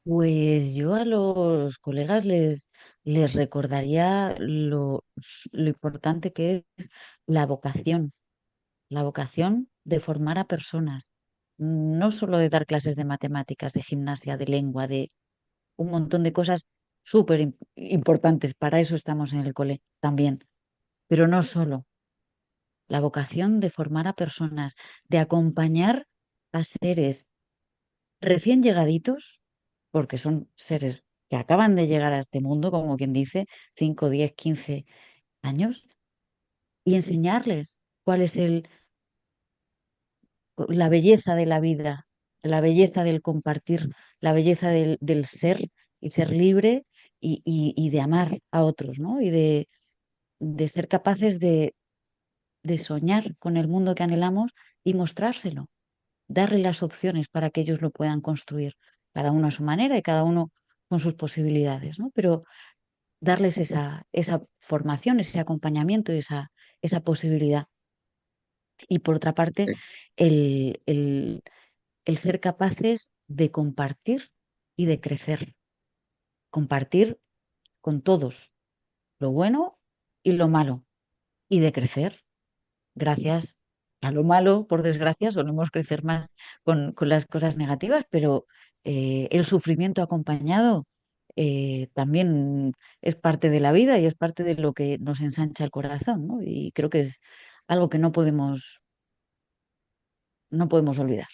Pues yo a los colegas les recordaría lo importante que es la la vocación de formar a personas, no solo de dar clases de matemáticas, de gimnasia, de lengua, de un montón de cosas súper importantes. Para eso estamos en el cole también, pero no solo. La vocación de formar a personas, de acompañar a seres recién llegaditos, porque son seres que acaban de llegar a este mundo, como quien dice, 5, 10, 15 años, y enseñarles cuál es la belleza de la vida, la belleza del compartir, la belleza del ser y ser libre y de amar a otros, ¿no? Y de ser capaces de soñar con el mundo que anhelamos y mostrárselo, darle las opciones para que ellos lo puedan construir, cada uno a su manera y cada uno con sus posibilidades, ¿no? Pero darles esa formación, ese acompañamiento y esa posibilidad. Y por otra parte, el, el, el ser capaces de compartir y de crecer, compartir con todos, lo bueno y lo malo, y de crecer. Gracias a lo malo, por desgracia, solemos crecer más con las cosas negativas, pero el sufrimiento acompañado también es parte de la vida y es parte de lo que nos ensancha el corazón, ¿no? Y creo que es algo que no podemos olvidar.